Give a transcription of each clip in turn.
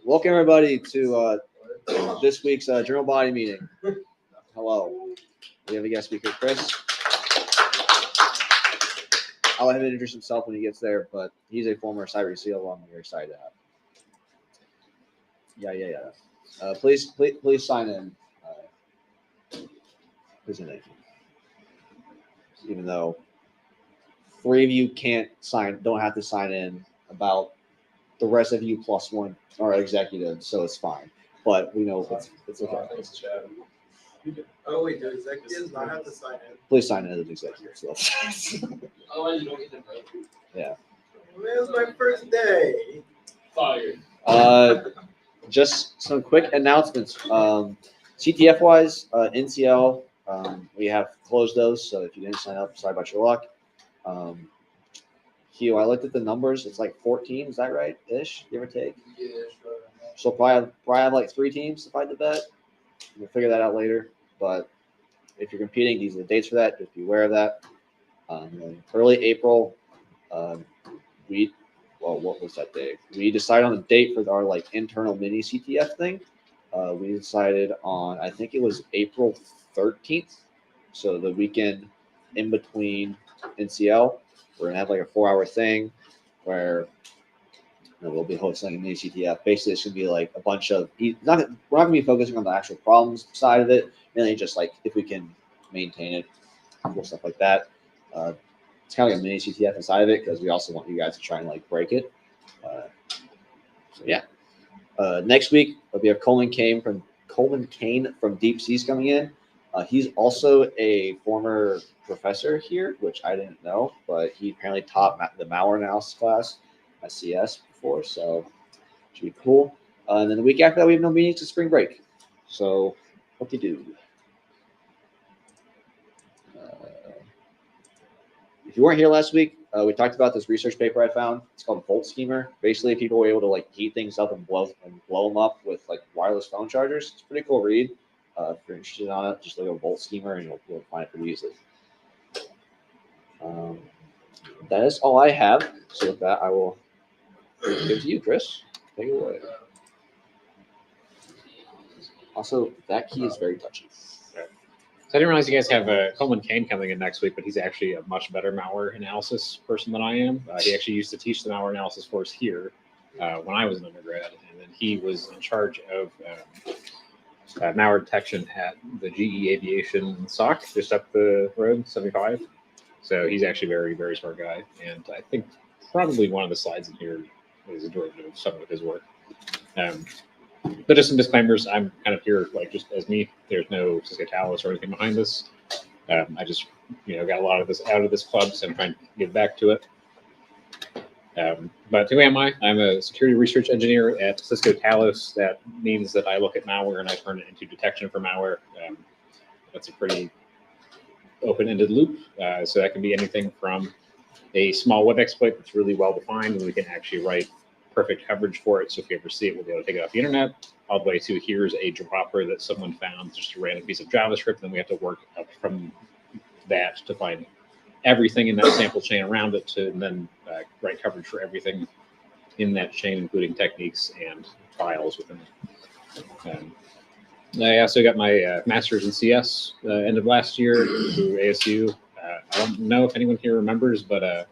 Welcome everybody to this week's journal body meeting. Hello. We have a guest speaker, Chris. I'll let him introduce himself when he gets there, but he's a former Cyber SEAL alum we're excited to have. Yeah. Please sign in. Who's in it? Even though 3 of you don't have to sign in. About the rest of you plus one are executives, so it's fine. But we know it's okay. Oh wait, do executives not have to sign in? Please sign in as an executive. So. Otherwise, you don't get the break. Yeah. It was my first day. Fired. Just some quick announcements. CTF wise, NCL, we have closed those. So if you didn't sign up, sorry about your luck. Hugh, I looked at the numbers. It's like 14. Is that right? Ish, give or take. Yeah, sure. So probably have like 3 teams to fight the bet. We'll figure that out later. But if you're competing, these are the dates for that. Just be aware of that. Early April, what was that day? We decided on a date for our like internal mini CTF thing. We decided on, I think it was April 13th. So the weekend in between NCL, we're gonna have like a 4-hour thing where we'll be hosting a mini CTF. Basically, it's gonna be like a bunch of we're not gonna be focusing on the actual problems side of it, mainly just like if we can maintain it, cool stuff like that. It's kind of like a mini CTF inside of it because we also want you guys to try and like break it. So yeah. Next week we have Coleman Kane from Deep Seas coming in. He's also a former professor here, which I didn't know, but he apparently taught the malware analysis class at CS before, so it should be cool. And then the week after that, we have no meetings to spring break. So what do you do? If you weren't here last week, we talked about this research paper I found. It's called Volt Schemer. Basically, people were able to like heat things up and blow them up with like wireless phone chargers. It's a pretty cool read. If you're interested on it, just look at Volt Schemer and you'll find it pretty easily. That is all I have. So with that, I will give it to you, Chris. Take it away. Also, that key is very touchy. So I didn't realize you guys have Coleman Kane coming in next week, but he's actually a much better malware analysis person than I am. He actually used to teach the malware analysis course here when I was an undergrad, and then he was in charge of malware detection at the GE Aviation SOC just up the road, 75. So he's actually a very, very smart guy, and I think probably one of the slides in here is a derivative of some of his work. But just some disclaimers. I'm kind of here like just as me. There's no Cisco Talos or anything behind this. I just got a lot of this out of this club, so I'm trying to give back to it. But who am I? I'm a security research engineer at Cisco Talos. That means that I look at malware and I turn it into detection for malware. That's a pretty open-ended loop. So that can be anything from a small web exploit that's really well defined, and we can actually write perfect coverage for it. So if you ever see it, we'll be able to take it off the internet, all the way to here's a dropper that someone found, just a random piece of JavaScript, and we have to work up from that to find everything in that sample chain around it to then write coverage for everything in that chain, including techniques and files within it. I also got my master's in CS end of last year through ASU. I don't know if anyone here remembers, but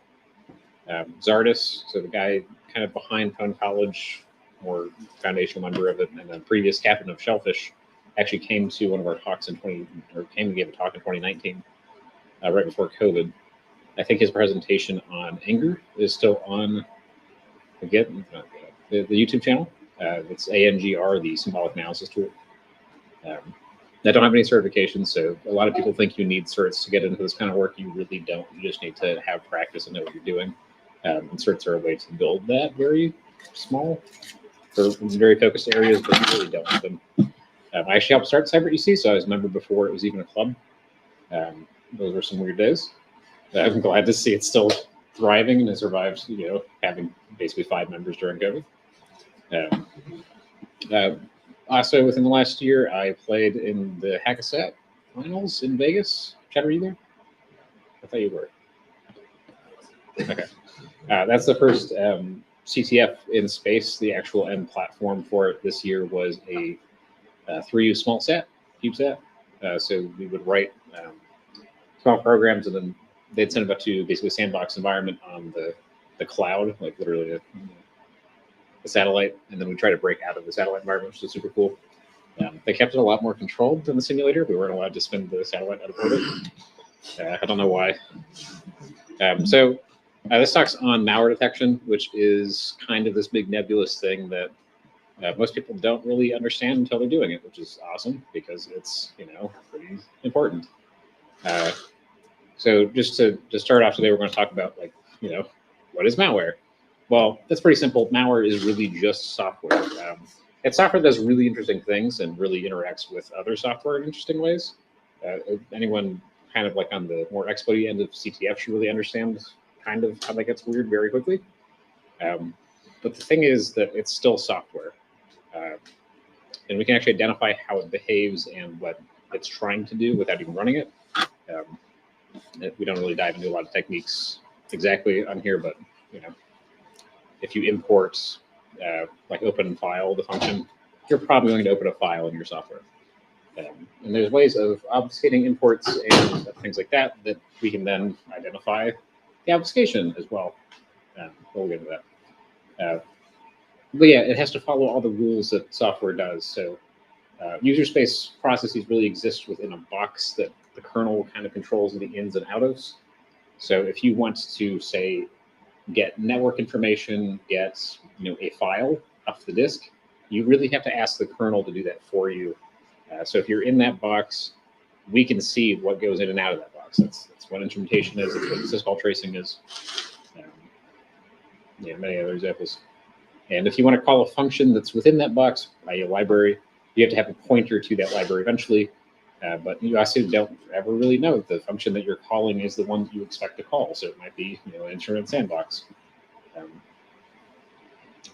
Zardis, so the guy kind of behind Cone College, or foundational member of it, and then previous captain of Shellfish, actually came to one of our talks came and gave a talk in 2019, right before COVID. I think his presentation on anger is still on the YouTube channel. It's ANGR, the symbolic analysis tool. I don't have any certifications, so a lot of people think you need certs to get into this kind of work. You really don't. You just need to have practice and know what you're doing. And certs are a way to build that very small for very focused areas, but you really don't want them. I actually helped start Cyber EC, so I was a member before it was even a club. Those were some weird days. I'm glad to see it's still thriving and has survived, having basically 5 members during COVID. Also, within the last year, I played in the Hackasat finals in Vegas. Chad, were you there? I thought you were. Okay. That's the first CTF in space, the actual end platform for it this year was a 3U small sat, CubeSat. So we would write small programs, and then they'd send it up to basically a sandbox environment on the cloud, like literally a satellite, and then we try to break out of the satellite environment, which is super cool. They kept it a lot more controlled than the simulator. We weren't allowed to spin the satellite out of orbit. I don't know why. So this talks on malware detection, which is kind of this big nebulous thing that most people don't really understand until they're doing it, which is awesome because it's, pretty important. So just to start off today, we're going to talk about what is malware? Well, that's pretty simple. Malware is really just software. It's software that does really interesting things and really interacts with other software in interesting ways. Anyone kind of like on the more exploity end of CTF should really understand kind of how that gets weird very quickly. But the thing is that it's still software. And we can actually identify how it behaves and what it's trying to do without even running it. We don't really dive into a lot of techniques exactly on here, but if you import like open file, the function, you're probably going to open a file in your software. And there's ways of obfuscating imports and things like that we can then identify the obfuscation as well. We'll get into that. But yeah, it has to follow all the rules that software does. So user space processes really exist within a box that the kernel kind of controls the ins and outs. So if you want to, say, get network information, get a file off the disk, you really have to ask the kernel to do that for you. So if you're in that box, we can see what goes in and out of that box. That's what instrumentation is. That's what syscall tracing is. Many other examples. And if you want to call a function that's within that box, by a library, you have to have a pointer to that library eventually. But you also don't ever really know if the function that you're calling is the one that you expect to call. So it might be an instrument sandbox.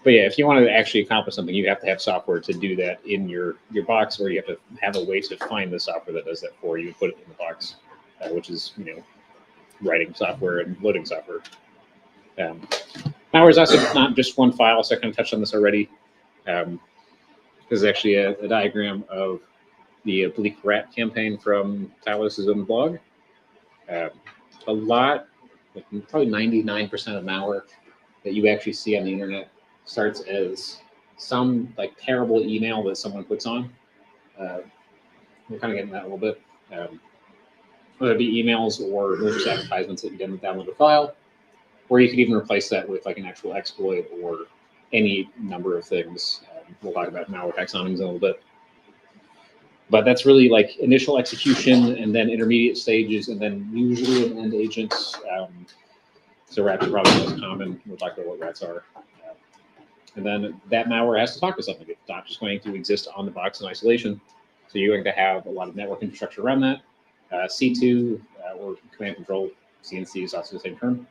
But yeah, if you want to actually accomplish something, you have to have software to do that in your box, or you have to have a way to find the software that does that for you and put it in the box, which is writing software and loading software. Malware is also not just one file, so I kind of touched on this already. This is actually a diagram of the Bleak Rat campaign from Talos' own blog. A lot, probably 99% of malware that you actually see on the internet starts as some terrible email that someone puts on. We'll kind of get into that a little bit. Whether it be emails or malicious advertisements that you didn't download a file, or you could even replace that with an actual exploit or any number of things. We'll talk about malware taxonomies in a little bit. But that's really initial execution and then intermediate stages and then usually an end agent. So rats are probably the most common. We'll talk about what rats are. And then that malware has to talk to something. It's not just going to exist on the box in isolation. So you're going to have a lot of network infrastructure around that. C2 or command control, CNC is also the same term.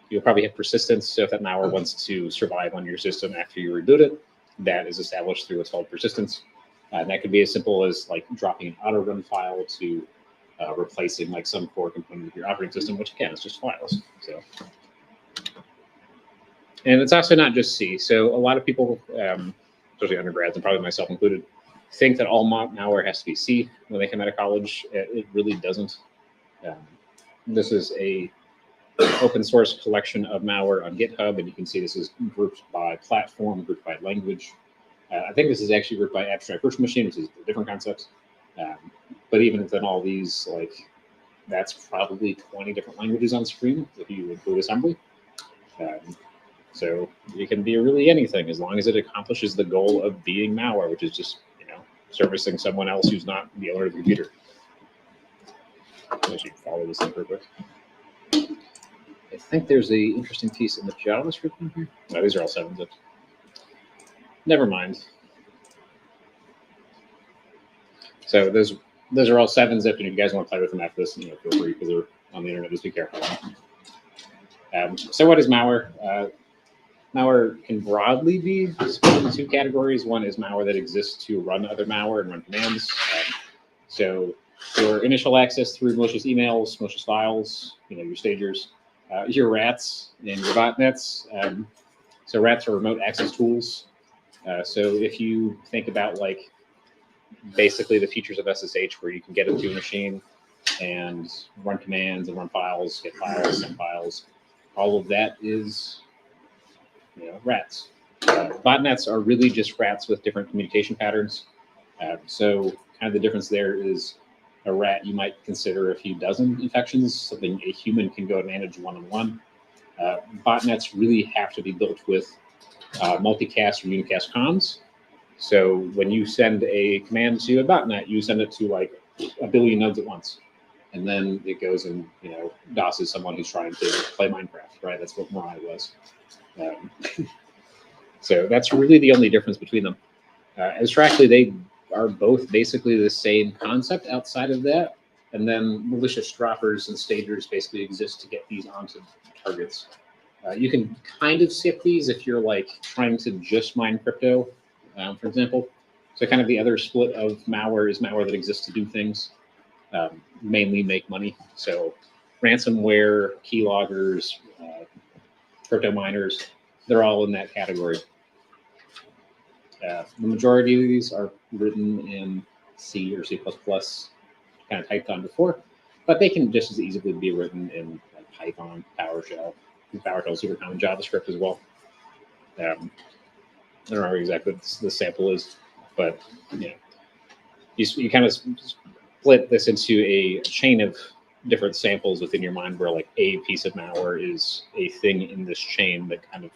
You'll probably have persistence. So if that malware wants to survive on your system after you reboot it, that is established through what's called persistence. That could be as simple as dropping an auto run file to replacing some core component of your operating system, which again is just files. So, and it's also not just C. So a lot of people, especially undergrads and probably myself included, think that all malware has to be C when they come out of college. It really doesn't. This is a open source collection of malware on GitHub, and you can see this is grouped by platform, grouped by language. I think this is actually grouped by abstract virtual machine, which is a different concept. But even within all these, that's probably 20 different languages on screen if you include assembly. So it can be really anything as long as it accomplishes the goal of being malware, which is just servicing someone else who's not the owner of the computer. I should follow this link real quick. I think there's a interesting piece in the JavaScript in here. No, these are all 7-zip. Never mind. So those are all 7-zip, and if you guys want to play with them after this, feel free because they're on the internet. Just be careful. So what is malware? Malware can broadly be split into two categories. One is malware that exists to run other malware and run commands. So for initial access through malicious emails, malicious files, your stagers, your rats and your botnets. So rats are remote access tools. So if you think about like basically the features of SSH, where you can get into a machine and run commands and run files, get files, send files, all of that is rats. Botnets are really just rats with different communication patterns. So kind of the difference there is a rat you might consider a few dozen infections, something a human can go and manage one-on-one. Botnets really have to be built with multicast or unicast comms. So when you send a command to a botnet, you send it to like a billion nodes at once. And then it goes and, DOSes someone who's trying to play Minecraft, right? That's what Mirai was. So that's really the only difference between them. Abstractly, they are both basically the same concept outside of that. And then malicious droppers and stagers basically exist to get these onto targets. You can kind of skip these if you're like trying to just mine crypto, for example. So kind of the other split of malware is malware that exists to do things, mainly make money. So ransomware, keyloggers, crypto miners, they're all in that category. The majority of these are written in C or C++, kind of typed on before, but they can just as easily be written in like Python, PowerShell. PowerShell is super common, JavaScript as well. I don't remember exactly what the sample is, but you kind of split this into a chain of different samples within your mind, where like a piece of malware is a thing in this chain that kind of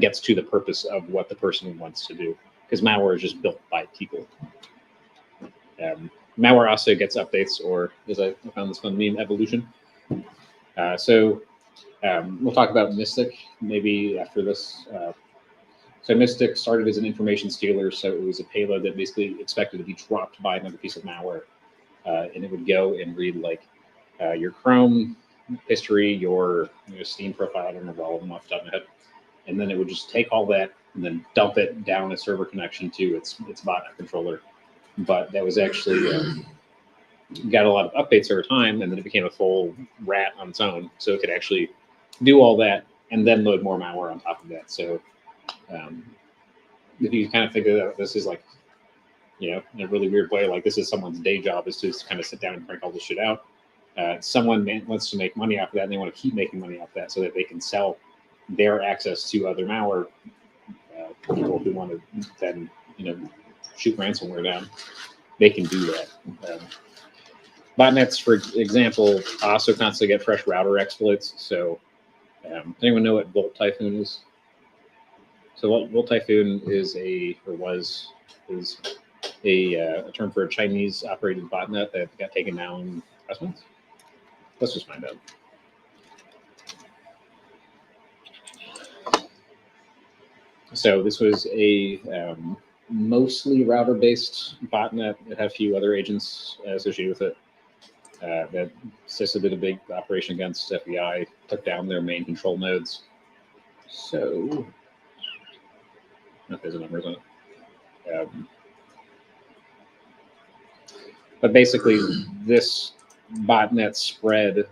gets to the purpose of what the person wants to do, because malware is just built by people. Malware also gets updates, or as I found this fun meme, evolution. So we'll talk about Mystic maybe after this. So Mystic started as an information stealer, so it was a payload that basically expected to be dropped by another piece of malware, and it would go and read like your Chrome history, your Steam profile. I don't remember all of them off the top of my head. And then it would just take all that and then dump it down a server connection to its botnet controller. But that was actually got a lot of updates over time, and then it became a full rat on its own. So it could actually do all that and then load more malware on top of that. So if you kind of think of this is like, in a really weird way, like this is someone's day job, is to just kind of sit down and crank all this shit out. Someone wants to make money off of that, and they want to keep making money off that so that they can sell their access to other malware people who want to then shoot ransomware down. They can do that. Botnets, for example, also constantly get fresh router exploits. So does anyone know what Volt Typhoon is? So Volt Typhoon is a term for a Chinese operated botnet that got taken down last month. Let's just find out. So this was a mostly router-based botnet. It had a few other agents associated with it. That CISA did a big operation against FBI, took down their main control nodes. So, if there's a numbers on it. But basically, this botnet spread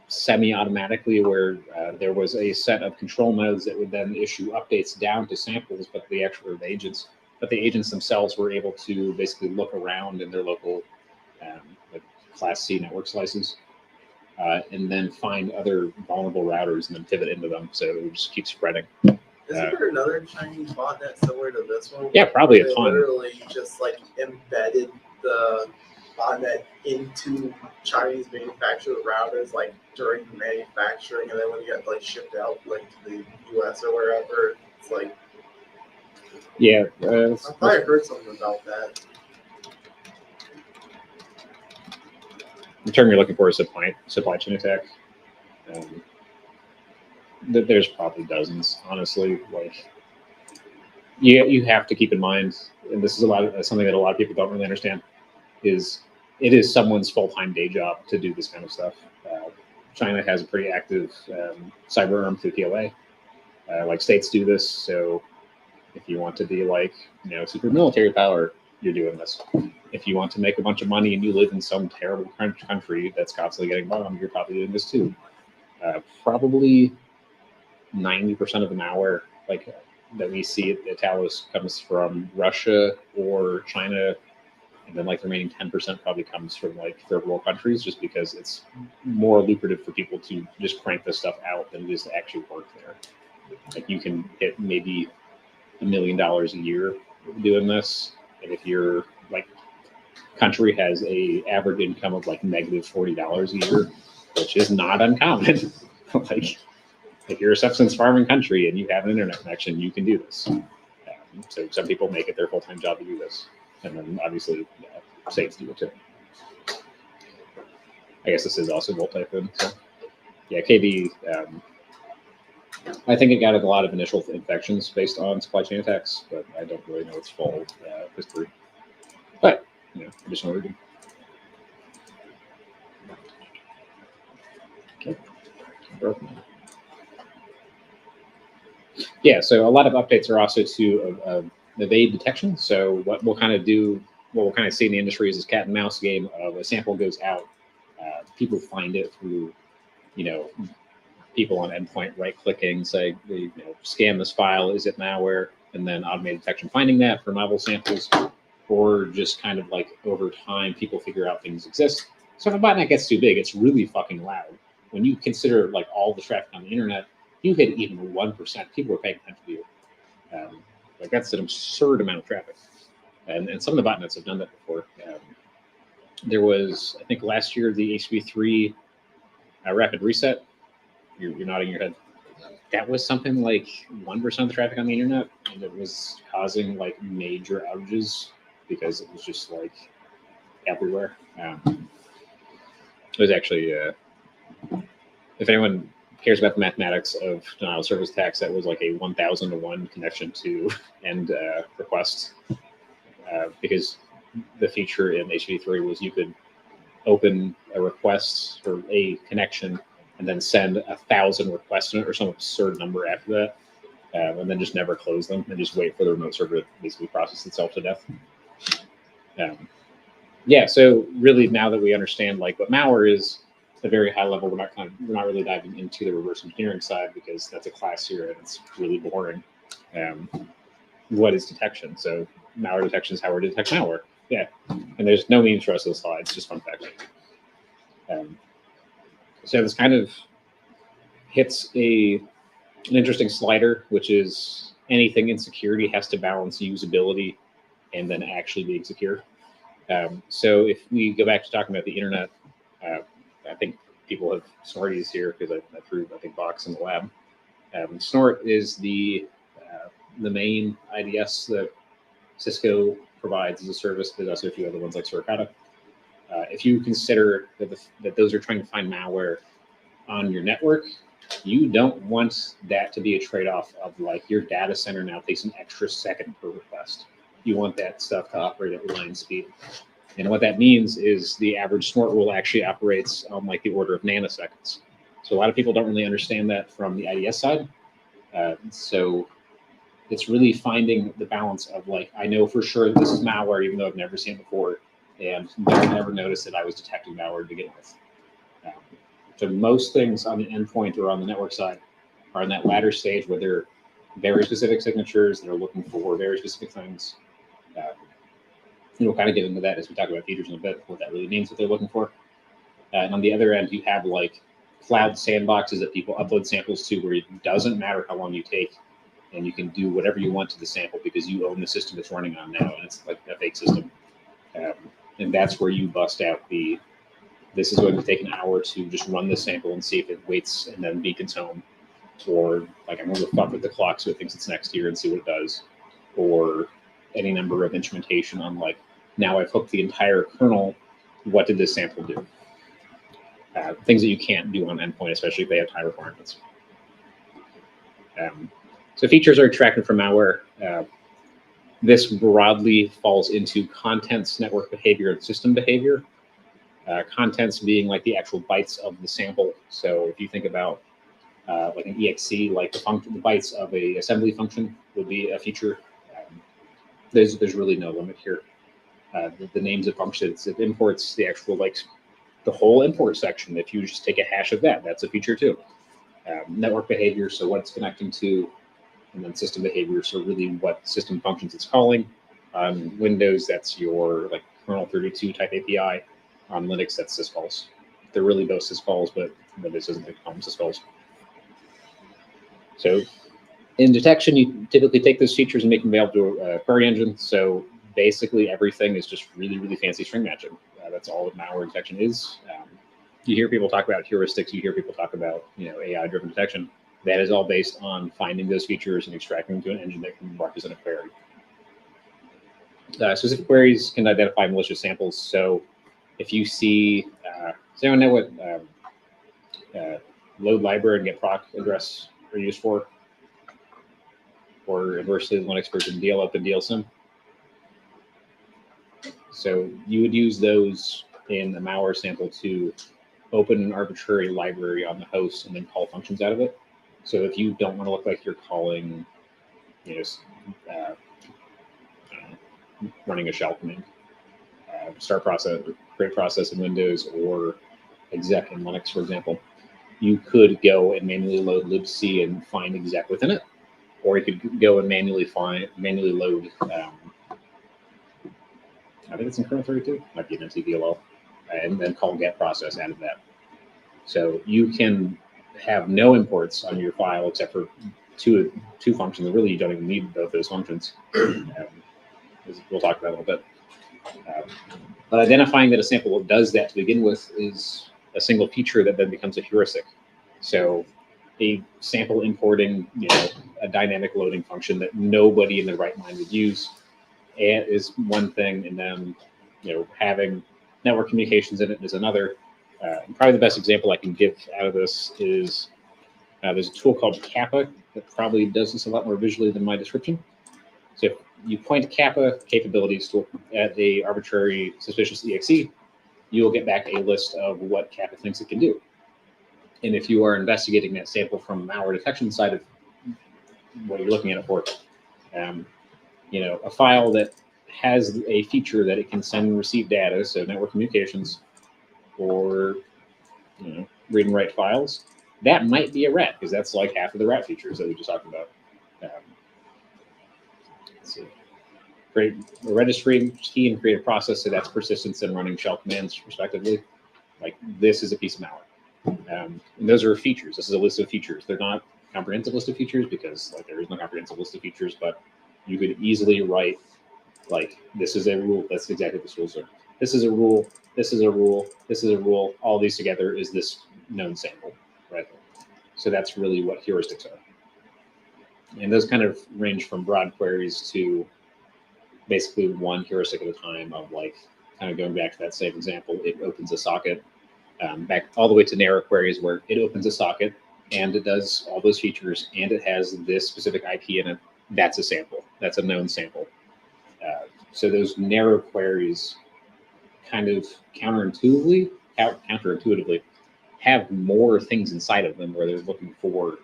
semi-automatically, where there was a set of control nodes that would then issue updates down to samples, but the agents themselves were able to basically look around in their local like Class C network slices, and then find other vulnerable routers and then pivot into them. So it would just keep spreading. Isn't there another Chinese botnet similar to this one? Yeah, probably a ton. Literally just like embedded the botnet into Chinese manufactured routers, like during the manufacturing, and then when you get like shipped out like to the US or wherever, it's like, yeah, I thought I heard something about that. The term you're looking for is supply chain attack. There's probably dozens, honestly. Like, you have to keep in mind, and this is something that a lot of people don't really understand, is it is someone's full-time day job to do this kind of stuff. China has a pretty active cyber arm through PLA. Like states do this, so if you want to be like super military power, you're doing this. if you want to make a bunch of money and you live in some terrible country that's constantly getting bombed, you're probably doing this too. Probably 90% of the malware that we see at Talos comes from Russia or China, and then like the remaining 10% probably comes from like third world countries, just because it's more lucrative for people to just crank this stuff out than it is to actually work there. Like you can hit maybe $1 million a year doing this, and if your like country has a average income of like negative $40 a year, which is not uncommon, like if you're a subsistence farming country and you have an internet connection, you can do this. So some people make it their full-time job to do this, and then obviously states do it too. I guess this is also multi-fin. So yeah, KB. I think it got a lot of initial infections based on supply chain attacks, but I don't really know its full history. But additional reading. Okay. Yeah, so a lot of updates are also to evade detection. So what we'll kind of see in the industry is this cat and mouse game of a sample goes out, people find it through, people on endpoint right-clicking, say, scan this file, is it malware, and then automated detection finding that for novel samples, or just kind of like over time, people figure out things exist. So if a botnet gets too big, it's really fucking loud. When you consider like all the traffic on the internet, you hit even 1%, people are paying attention to you. Like that's an absurd amount of traffic. And some of the botnets have done that before. There was, I think last year, the HTTP3 rapid reset. You're nodding your head. That was something like 1% of the traffic on the internet, and it was causing like major outages because it was just like everywhere. It was actually, if anyone cares about the mathematics of denial of service attacks, that was like a 1,000 to 1 connection to end requests, because the feature in HTTP3 was you could open a request for a connection and then send 1,000 requests in it or some absurd number after that, and then just never close them and just wait for the remote server to basically process itself to death. Yeah, so really now that we understand like what malware is at a very high level, we're not really diving into the reverse engineering side because that's a class here and it's really boring. What is detection? So malware detection is how we detect malware. Yeah, and there's no means for us of the slides, just fun fact. So this kind of hits an interesting slider, which is anything in security has to balance usability and then actually being secure. So if we go back to talking about the internet, I think people have Snorties here because I threw, Box in the lab. Snort is the main IDS that Cisco provides as a service. There's also a few other ones like Suricata. If you consider that those are trying to find malware on your network, you don't want that to be a trade-off of like your data center now takes an extra second per request. You want that stuff to operate at line speed. And what that means is the average snort rule actually operates on like the order of nanoseconds. So a lot of people don't really understand that from the IDS side. So it's really finding the balance of like, I know for sure this is malware, even though I've never seen it before, and they'll never notice that I was detecting malware to begin with. So most things on the endpoint or on the network side are in that latter stage where they're very specific signatures, they're looking for very specific things. We'll kind of get into that as we talk about features in a bit, what that really means, what they're looking for. And on the other end, you have like cloud sandboxes that people upload samples to where it doesn't matter how long you take, and you can do whatever you want to the sample because you own the system it's running on now, and it's like a fake system. And that's where you bust out this is going to take an hour to just run this sample and see if it waits and then beacons home. Or like I'm going to fuck with the clock so it thinks it's next year and see what it does. Or any number of instrumentation on like, now I've hooked the entire kernel, what did this sample do? Things that you can't do on endpoint, especially if they have high requirements. So features are extracted from malware. This broadly falls into contents, network behavior, and system behavior. Contents being like the actual bytes of the sample. So if you think about like an exe, like the bytes of a assembly function would be a feature. There's really no limit here. the names of functions. It imports the actual the whole import section. If you just take a hash of that, that's a feature too. Network behavior, so what it's connecting to, and then system behavior, so really what system functions it's calling. On Windows, that's your kernel 32 type API. On Linux, that's syscalls. They're really both syscalls, but Windows doesn't call them syscalls. So in detection, you typically take those features and make them available to a query engine. So basically everything is just really, really fancy string matching. That's all that malware detection is. You hear people talk about heuristics. You hear people talk about AI-driven detection. That is all based on finding those features and extracting them to an engine that can represent a query. Specific queries can identify malicious samples. So if you see, does anyone know what load library and get proc address are used for? Or inversely, Linux version deal up and deal sim. So you would use those in the malware sample to open an arbitrary library on the host and then call functions out of it. So if you don't want to look like you're calling, running a shell command, start process, create process in Windows, or exec in Linux, for example, you could go and manually load libc and find exec within it, or you could go and manually load. I think it's in kernel 32, might be an MCDLL, and then call get process out of that. So you can have no imports on your file except for two functions. And really, you don't even need both those functions. We'll talk about it a little bit. But identifying that a sample does that to begin with is a single feature that then becomes a heuristic. So a sample importing, a dynamic loading function that nobody in their right mind would use is one thing, and then having network communications in it is another. Probably the best example I can give out of this is there's a tool called Kappa that probably does this a lot more visually than my description. So if you point Kappa capabilities tool at a arbitrary suspicious exe, you will get back a list of what Kappa thinks it can do. And if you are investigating that sample from malware detection side of what you're looking at it for, a file that has a feature that it can send and receive data, so network communications, or read and write files, that might be a rat, because that's like half of the rat features that we just talked about. Let's see. Create a registry key and create a process, so that's persistence and running shell commands respectively. This is a piece of malware. And those are features. This is a list of features. They're not a comprehensive list of features because there is no comprehensive list of features, but you could easily write this is a rule. That's exactly what this rules are. This is a rule. This is a rule. This is a rule. All these together is this known sample, right? So that's really what heuristics are. And those kind of range from broad queries to basically one heuristic at a time of kind of going back to that same example. It opens a socket, back all the way to narrow queries where it opens a socket and it does all those features and it has this specific IP in it. That's a sample. That's a known sample. So those narrow queries kind of counterintuitively have more things inside of them where they're looking for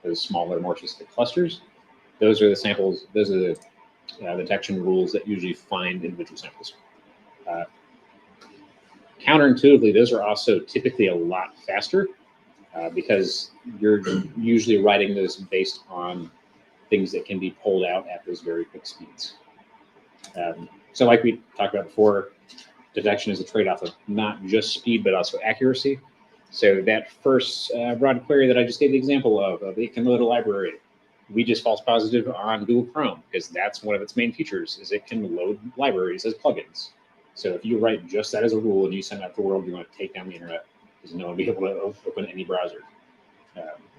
those smaller, more specific clusters. Those are the samples. Those are the detection rules that usually find individual samples. Counterintuitively, those are also typically a lot faster because you're usually writing those based on things that can be pulled out at those very quick speeds. So like we talked about before, detection is a trade-off of not just speed, but also accuracy. So that first broad query that I just gave the example of it can load a library. We just false positive on Google Chrome because that's one of its main features is it can load libraries as plugins. So if you write just that as a rule and you send out to the world, you're going to take down the internet because no one will be able to open any browser.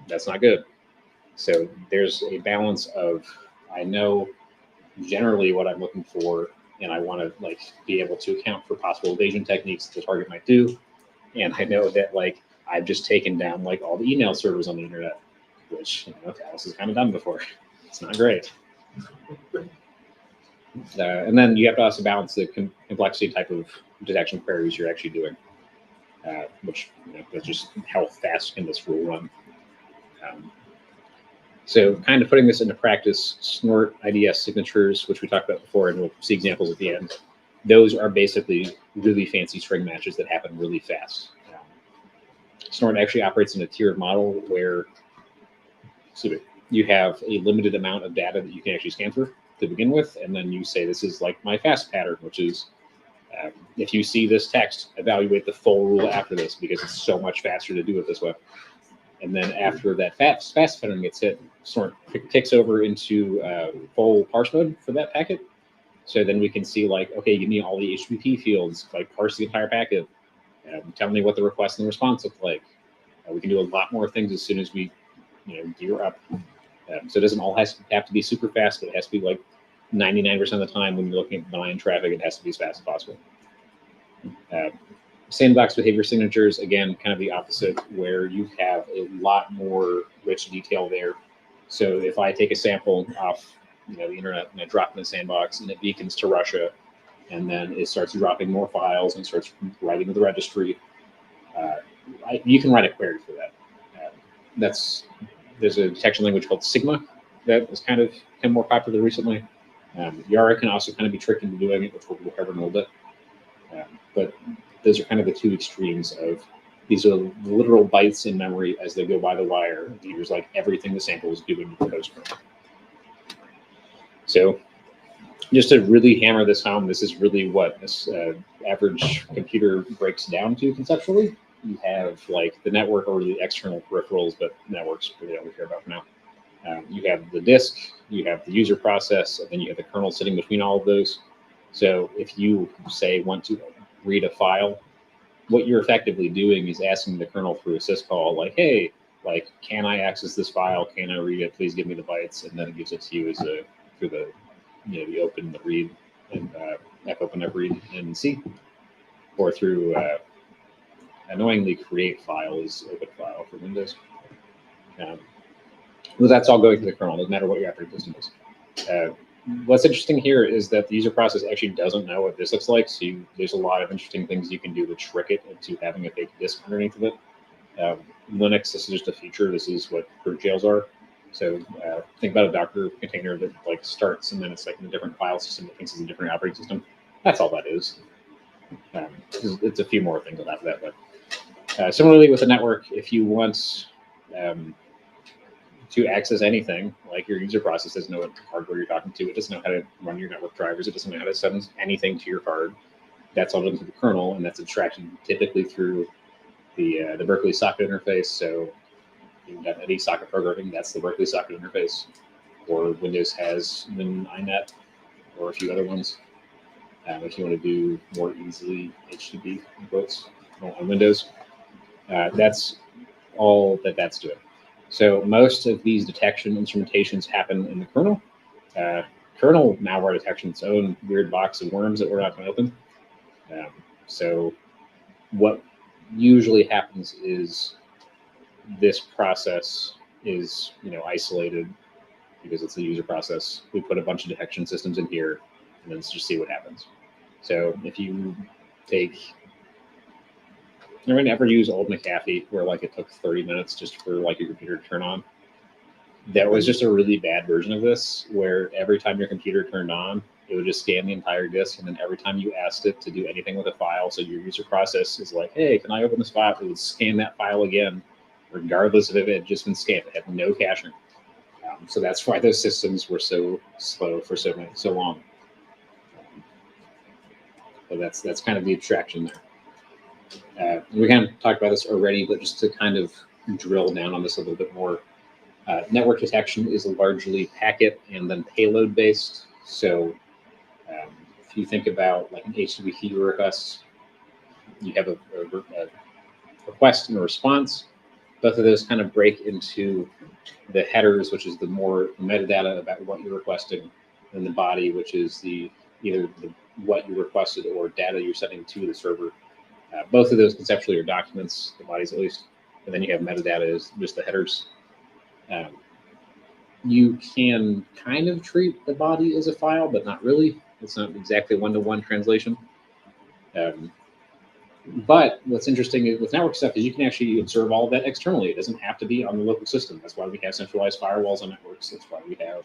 That's not good. So there's a balance of, I know generally what I'm looking for, and I want to be able to account for possible evasion techniques that the target might do. And I know that I've just taken down all the email servers on the internet, which Alice has kind of done before. It's not great. And then you have to also balance the complexity type of detection queries you're actually doing, which that's just how fast can this rule run. So kind of putting this into practice, snort IDS signatures, which we talked about before, and we'll see examples at the end. Those are basically really fancy string matches that happen really fast. Snort actually operates in a tiered model where you have a limited amount of data that you can actually scan through to begin with, and then you say this is like my fast pattern, which is if you see this text, evaluate the full rule after this because it's so much faster to do it this way. And then after that fast pattern gets hit, Snort kicks over into full parse mode for that packet. So then we can see like, okay, give me all the HTTP fields, like parse the entire packet. Tell me what the request and the response look like. We can do a lot more things as soon as we, gear up. So it doesn't all have to be super fast, but it has to be like 99% of the time when you're looking at benign traffic, it has to be as fast as possible. Sandbox behavior signatures, again, kind of the opposite, where you have a lot more rich detail there. So if I take a sample off the internet and I drop in a sandbox and it beacons to Russia, and then it starts dropping more files and starts writing to the registry, you can write a query for that. There's a detection language called Sigma that has kind of become more popular recently. Yara can also kind of be tricked into doing it, which we'll cover in a little bit. But those are kind of the two extremes of these are literal bytes in memory as they go by the wire. Here's like everything the sample is doing in the host kernel. So just to really hammer this home, this is really what this average computer breaks down to conceptually. You have like the network or the external peripherals, but networks really all we care about for now. You have the disk, you have the user process, and then you have the kernel sitting between all of those. So if you say want to read a file, what you're effectively doing is asking the kernel through a syscall, like, hey, like, can I access this file? Can I read it? Please give me the bytes, and then it gives it to you as a through the the open, the read, and fopen, fread in C, or through annoyingly create file is open file for Windows. Well, that's all going to the kernel. Doesn't matter what your operating system is. What's interesting here is that the user process actually doesn't know what this looks like. So there's a lot of interesting things you can do to trick it into having a fake disk underneath of it. Linux, this is just a feature. This is what root jails are. So think about a Docker container that like starts and then it's like in a different file system that thinks it's a different operating system. That's all that is. It's a few more things on top of that. But similarly with the network, if you want to access anything, like your user process doesn't know what hardware you're talking to, it doesn't know how to run your network drivers, it doesn't know how to send anything to your card. That's all done through the kernel, and that's abstracted typically through the Berkeley socket interface. So you've got any socket programming, that's the Berkeley socket interface. Or Windows has INET, or a few other ones. If you want to do more easily HTTP quotes on Windows, that's all that's doing. So most of these detection instrumentations happen in the kernel. Kernel malware detection, its own weird box of worms that we're not going to open. So what usually happens is this process is isolated because it's a user process. We put a bunch of detection systems in here and then just see what happens. So if you take, anyone ever use old McAfee where like it took 30 minutes just for like your computer to turn on? That was just a really bad version of this where every time your computer turned on, it would just scan the entire disk, and then every time you asked it to do anything with a file, so your user process is like, hey, can I open this file? It would scan that file again, regardless of if it had just been scanned. It had no caching. So that's why those systems were so slow for so long. So that's kind of the abstraction there. We kind of talked about this already, but just to kind of drill down on this a little bit more, network detection is largely packet and then payload based. So if you think about like an HTTP request, you have a request and a response. Both of those kind of break into the headers, which is the more metadata about what you're requesting, and the body, which is either what you requested or data you're sending to the server. Both of those conceptually are documents, the bodies at least, and then you have metadata is just the headers. You can kind of treat the body as a file, but not really. It's not exactly one-to-one translation. But what's interesting with network stuff is you can actually observe all of that externally. It doesn't have to be on the local system. That's why we have centralized firewalls on networks. That's why we have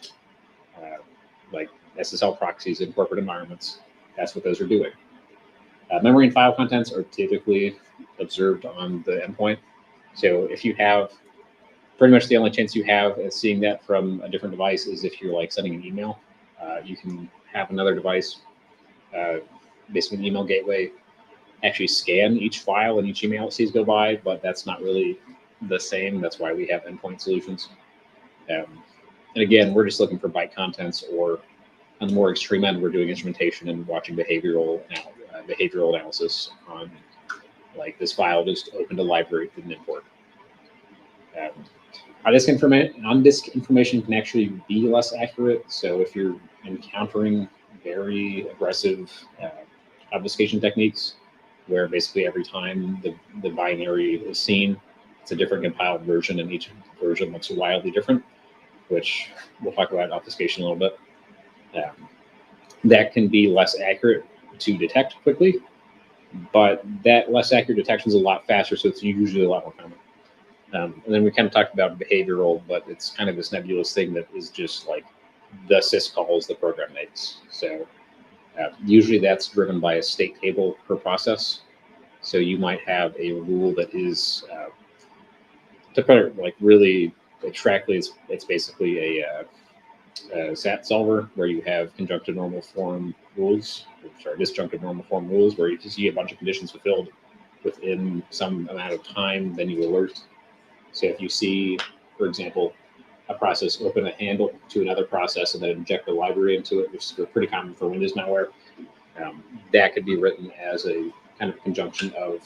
like SSL proxies in corporate environments. that's what those are doing. Memory and file contents are typically observed on the endpoint. So if you have, pretty much the only chance you have of seeing that from a different device is if you're like sending an email. You can have another device, basically an email gateway, actually scan each file and each email it sees go by, but that's not really the same. That's why we have endpoint solutions. And again, we're just looking for byte contents, or on the more extreme end, we're doing instrumentation and watching behavioral analysis on, like, this file just opened a library, didn't import. On-disk information can actually be less accurate. So if you're encountering very aggressive obfuscation techniques, where basically every time the binary is seen, it's a different compiled version, and each version looks wildly different, which we'll talk about obfuscation a little bit. That can be less accurate to detect quickly, but that less accurate detection is a lot faster, so it's usually a lot more common. And then we kind of talked about behavioral, but it's kind of this nebulous thing that is just like the syscalls the program makes. So usually that's driven by a state table per process. So you might have a rule that is, to put it like really abstractly, it's basically a SAT solver where you have conjunctive normal form rules, or disjunctive normal form rules, where you see a bunch of conditions fulfilled within some amount of time, then you alert. So if you see, for example, a process open a handle to another process and then inject a library into it, which is pretty common for Windows malware, that could be written as a kind of conjunction of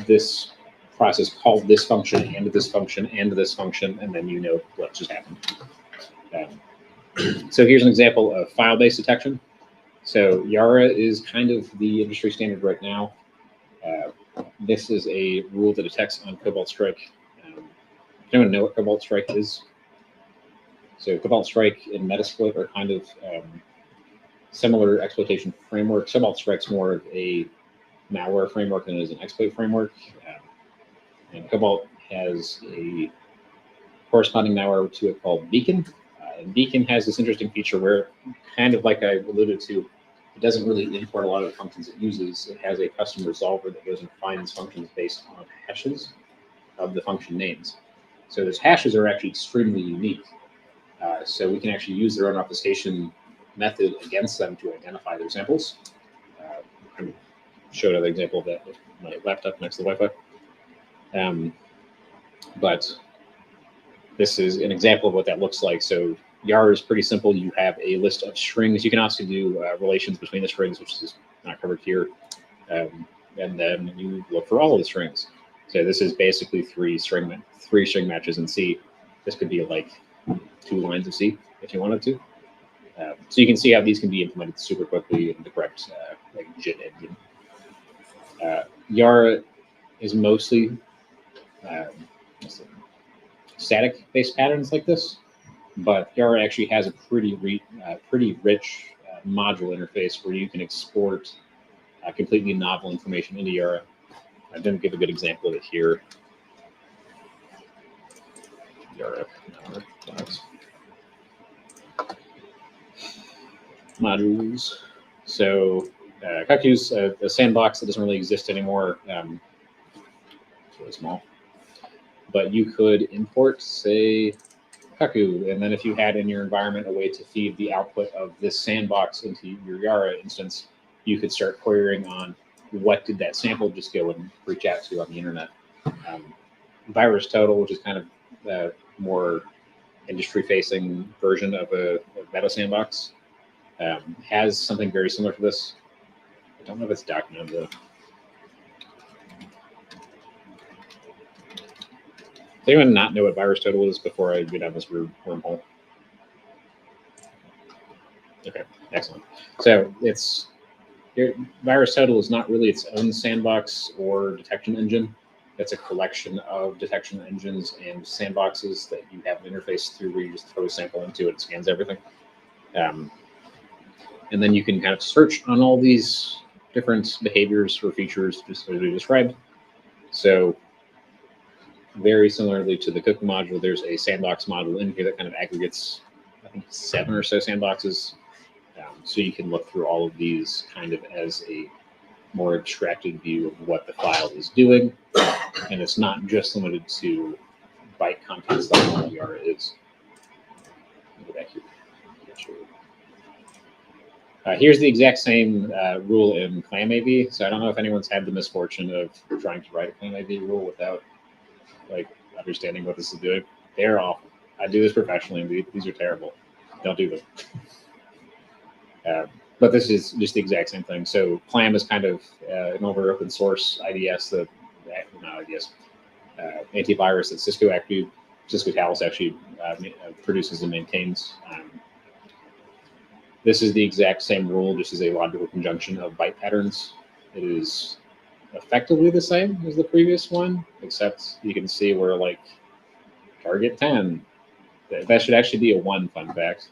this process called this function and this function and this function, and then you know what just happened. So here's an example of file-based detection. So Yara is kind of the industry standard right now. This is a rule that detects on Cobalt Strike. Does anyone know what Cobalt Strike is? So Cobalt Strike and Metasploit are kind of similar exploitation frameworks. Cobalt Strike's more of a malware framework than it is an exploit framework. And Cobalt has a corresponding malware to it called Beacon. And Beacon has this interesting feature where, kind of like I alluded to, it doesn't really import a lot of the functions it uses. It has a custom resolver that goes and finds functions based on hashes of the function names. So those hashes are actually extremely unique. So we can actually use their own obfuscation method against them to identify their samples. I'm going to show another example of that with my laptop next to the Wi-Fi. But this is an example of what that looks like. So YAR is pretty simple. You have a list of strings. You can also do relations between the strings, which is not covered here. And then you look for all of the strings. So this is basically three string matches in C. This could be like 2 lines of C if you wanted to. So you can see how these can be implemented super quickly in the correct like JIT engine. Yara is mostly static-based patterns like this, but Yara actually has a pretty rich module interface where you can export completely novel information into Yara. I'm going to give a good example of it here. Yara modules. So Kaku's a sandbox that doesn't really exist anymore. It's really small. But you could import, say, Kaku, and then if you had in your environment a way to feed the output of this sandbox into your Yara instance, you could start querying on what did that sample just go and reach out to on the internet. VirusTotal, which is kind of the more industry-facing version of a meta sandbox, has something very similar to this. I don't know if it's documented though. Does anyone not know what VirusTotal is before I go down this wormhole? Okay, excellent. So VirusTotal is not really its own sandbox or detection engine. It's a collection of detection engines and sandboxes that you have an interface through where you just throw a sample into it, it scans everything. And then you can kind of search on all these different behaviors or features, just as we described. So very similarly to the Cookie module, there's a sandbox module in here that kind of aggregates, I think, 7 or so sandboxes. So you can look through all of these kind of as a more abstracted view of what the file is doing. And it's not just limited to byte contents like normal Yara is. Go back here. Here's the exact same rule in ClamAV. So I don't know if anyone's had the misfortune of trying to write a ClamAV rule without like understanding what this is doing. They're awful. I do this professionally, and these are terrible. Don't do them. But this is just the exact same thing. So Clam is kind of an over open source IDS antivirus that Cisco Talos actually produces and maintains. This is the exact same rule, just as a logical conjunction of byte patterns. It is effectively the same as the previous one, except you can see where like target 10. That should actually be a 1, fun fact.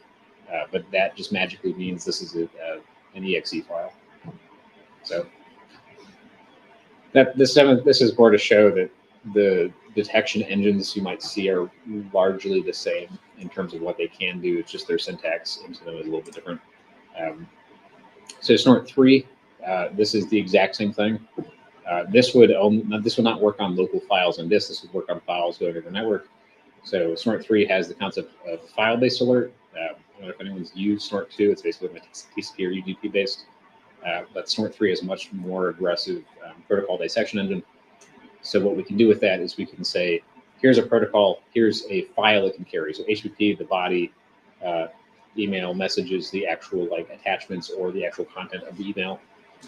But that just magically means this is an exe file. So this is more to show that the detection engines you might see are largely the same in terms of what they can do. It's just their syntax into them is a little bit different. So Snort 3, this is the exact same thing. This would not work on local files on disk. This would work on files going to the network. So Snort 3 has the concept of file-based alert. I don't know if anyone's used Snort 2. It's basically TCP or UDP based. But Snort 3 is a much more aggressive protocol dissection engine. So what we can do with that is we can say, here's a protocol, here's a file it can carry. So HTTP, the body, email messages, the actual like attachments or the actual content of the email.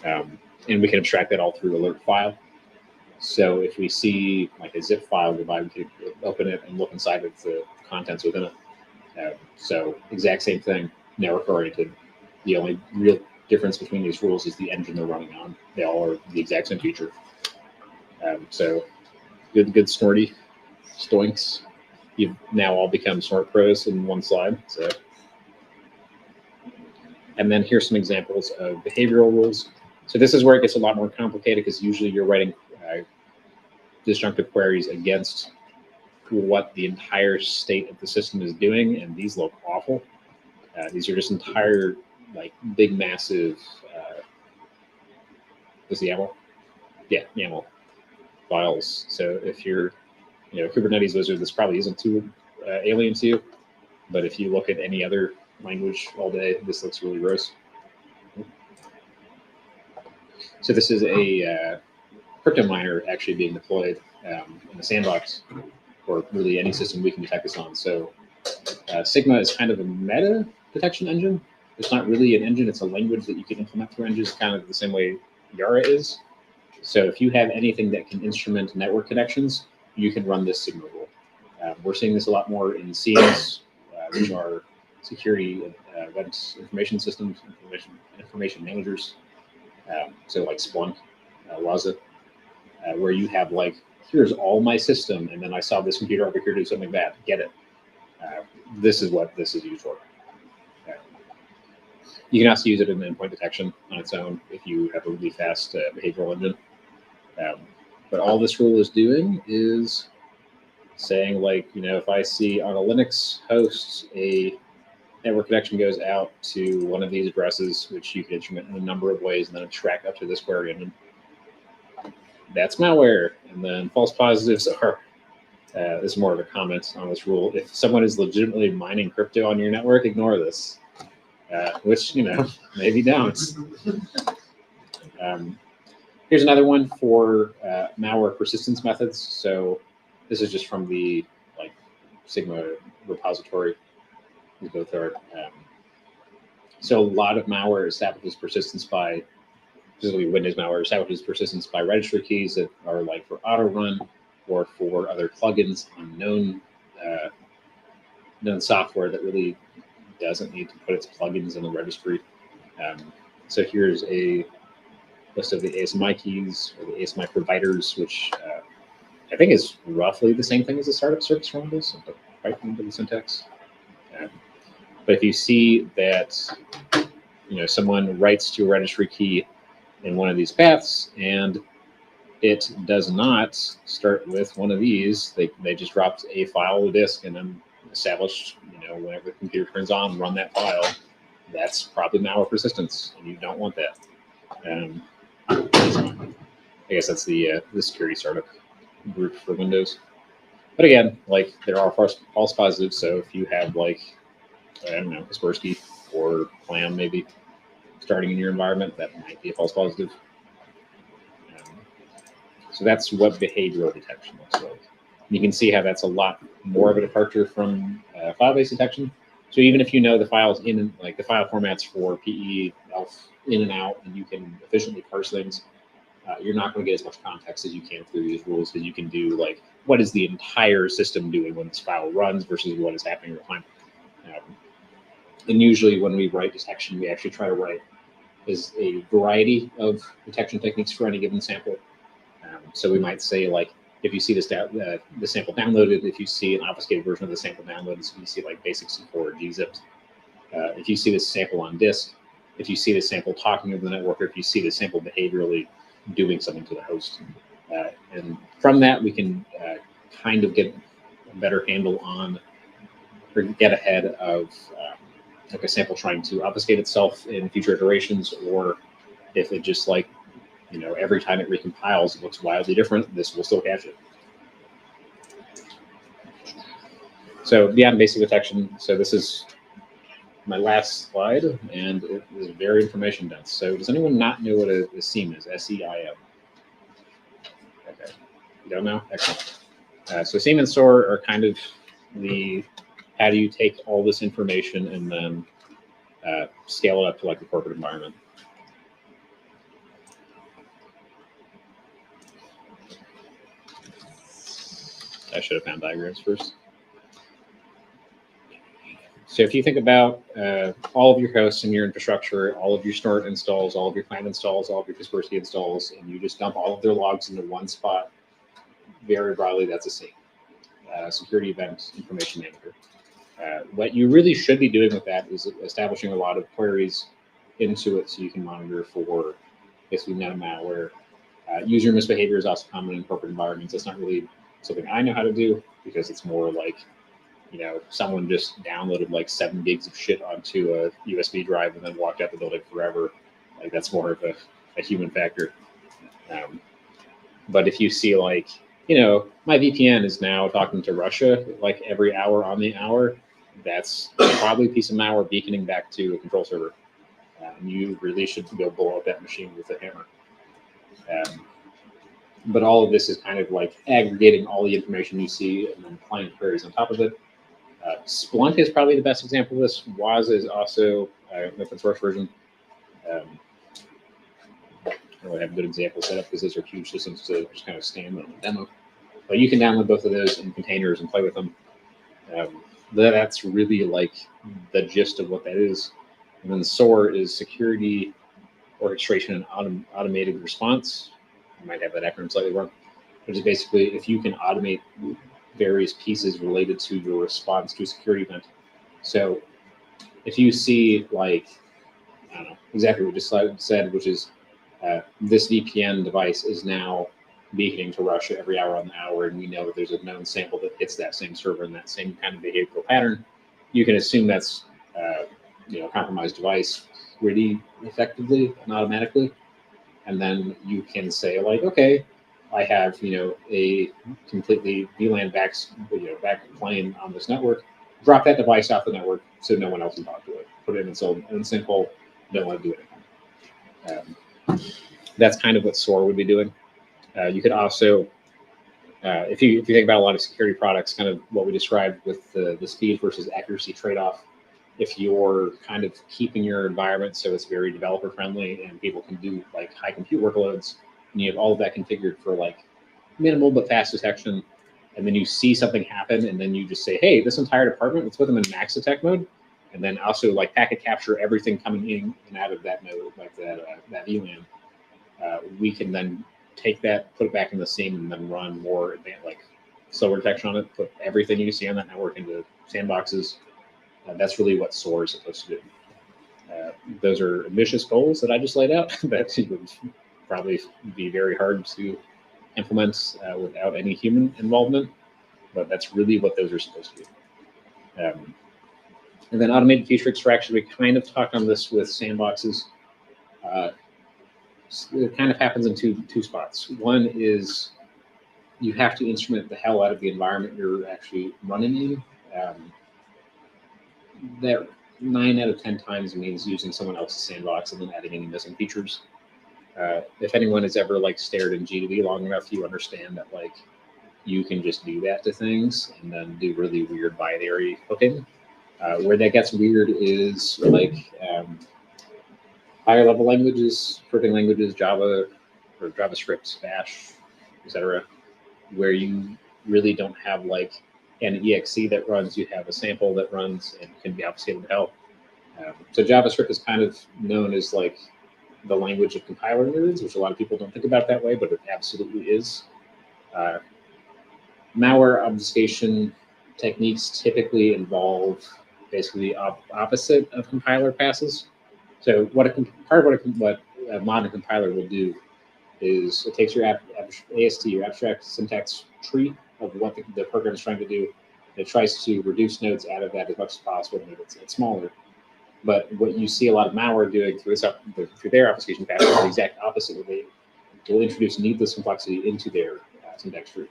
And we can abstract that all through alert file. So if we see like a zip file nearby, we can open it and look inside of the contents within it. So exact same thing, network oriented. The only real difference between these rules is the engine they're running on. They all are the exact same feature. So good Snorty stoinks. You've now all become Snort pros in one slide. So, and then here's some examples of behavioral rules. So this is where it gets a lot more complicated because usually you're writing disjunctive queries against what the entire state of the system is doing, and these look awful. These are just entire like big massive. Is the YAML? Yeah, YAML files. So if you're, Kubernetes wizard, this probably isn't too alien to you. But if you look at any other language all day, this looks really gross. So this is a crypto miner actually being deployed in the sandbox, or really any system we can detect this on. So Sigma is kind of a meta detection engine. It's not really an engine, it's a language that you can implement through engines, kind of the same way Yara is. So if you have anything that can instrument network connections, you can run this Sigma rule. We're seeing this a lot more in SIEMs, which are security event information systems, information managers. So like Splunk, Waza, where you have like, here's all my system, and then I saw this computer over here do something bad. Get it. This is what this is used for. You can also use it in endpoint detection on its own if you have a really fast behavioral engine. But all this rule is doing is saying, like, if I see on a Linux host a network connection goes out to one of these addresses, which you can instrument in a number of ways, and then track up to this query engine. That's malware. And then false positives are, this is more of a comment on this rule. If someone is legitimately mining crypto on your network, ignore this. Which, maybe don't. Here's another one for malware persistence methods. So this is just from the Sigma repository. We both are. So a lot of malware establishes persistence by, specifically Windows malware, establishes persistence by registry keys that are like for auto run or for other plugins on known software that really doesn't need to put its plugins in the registry. So here's a list of the ASMI keys or the ASMI providers, which I think is roughly the same thing as the startup service around this, but right into the syntax. But if you see that someone writes to a registry key in one of these paths and it does not start with one of these, they just dropped a file to disk and then established, whenever the computer turns on, run that file, that's probably malware persistence, and you don't want that. I guess that's the security startup group for Windows. But again, like there are false positives. So if you have like, I don't know, Kaspersky or Clam maybe starting in your environment, that might be a false positive. So that's what behavioral detection looks like. You can see how that's a lot more of a departure from file-based detection. So even if you know the files in, like the file formats for PE, ELF in and out, and you can efficiently parse things, you're not going to get as much context as you can through these rules, because you can do like, what is the entire system doing when this file runs versus what is happening real time. And usually when we write detection, we actually try to write is a variety of detection techniques for any given sample. So we might say, like, if you see the sample downloaded, if you see an obfuscated version of the sample downloaded, so you see like basic C4 or gzipped. If you see the sample on disk, if you see the sample talking over the network, or if you see the sample behaviorally doing something to the host. And from that, we can kind of get a better handle on, or get ahead of like a sample trying to obfuscate itself in future iterations, or if it just like, you know, every time it recompiles, it looks wildly different, this will still catch it. So beyond basic detection, so this is my last slide, and it is very information dense. So does anyone not know what a SIEM is? SEIM. Okay, you don't know? Excellent. So SIEM and SOAR are kind of the, how do you take all this information and then scale it up to like the corporate environment. I should have found diagrams first. So if you think about all of your hosts in your infrastructure, all of your Snort installs, all of your Clam installs, all of your Kaspersky installs, and you just dump all of their logs into one spot, very broadly, that's a SIEM, Security Event Information Manager. What you really should be doing with that is establishing a lot of queries into it so you can monitor for basically meta malware. User misbehavior is also common in corporate environments. That's not really something I know how to do, because it's more like, you know, someone just downloaded like 7 gigs of shit onto a USB drive and then walked out the building forever. Like that's more of a human factor. But if you see like, you know, my VPN is now talking to Russia like every hour on the hour, that's probably a piece of malware beaconing back to a control server. You really should go blow up that machine with a hammer. But all of this is kind of like aggregating all the information you see and then applying queries on top of it. Splunk is probably the best example of this. Waz is also an open source version. I don't really have a good example set up because those are huge systems to just kind of stand on a demo. But you can download both of those in containers and play with them. That's really like the gist of what that is. And then SOAR is security orchestration and automated response. I might have that acronym slightly wrong, which is basically if you can automate various pieces related to your response to a security event. So if you see like, I don't know, exactly what you just said, which is this VPN device is now beaconing to Russia every hour on the hour, and we know that there's a known sample that hits that same server in that same kind of behavioral pattern, you can assume that's you know, compromised device pretty effectively and automatically. And then you can say like, okay, I have, you know, a completely VLAN back plane on this network. Drop that device off the network so no one else can talk to it. Put it in its own hole. Don't want to do anything. That's kind of what SOAR would be doing. You could also, if you think about a lot of security products, kind of what we described with the speed versus accuracy trade-off. If you're kind of keeping your environment so it's very developer friendly and people can do like high compute workloads, and you have all of that configured for like minimal but fast detection, and then you see something happen and then you just say, hey, this entire department, let's put them in max detect mode, and then also like packet capture everything coming in and out of that node, like that VLAN. We can then take that, put it back in the SIEM, and then run more advanced, like slower detection on it, put everything you see on that network into sandboxes. That's really what SOAR is supposed to do. Those are ambitious goals that I just laid out that would probably be very hard to implement without any human involvement, but that's really what those are supposed to do. And then automated feature extraction, we kind of talked on this with sandboxes. It kind of happens in two spots. One is you have to instrument the hell out of the environment you're actually running in. That 9 out of 10 times means using someone else's sandbox and then adding any missing features. If anyone has ever like stared in GDB long enough, you understand that like you can just do that to things and then do really weird binary hooking. Where that gets weird is like higher level languages, scripting languages, Java or JavaScript, Bash, etc., where you really don't have like an exe that runs, you have a sample that runs and can be obfuscated to hell. So JavaScript is kind of known as like the language of compiler nerds, which a lot of people don't think about that way, but it absolutely is. Malware obfuscation techniques typically involve basically the opposite of compiler passes. So what a modern compiler will do is it takes your AST, your abstract syntax tree of what the program is trying to do. It tries to reduce nodes out of that as much as possible to make it smaller. But what you see a lot of malware doing through their obfuscation pattern is the exact opposite. They will introduce needless complexity into their syntax tree.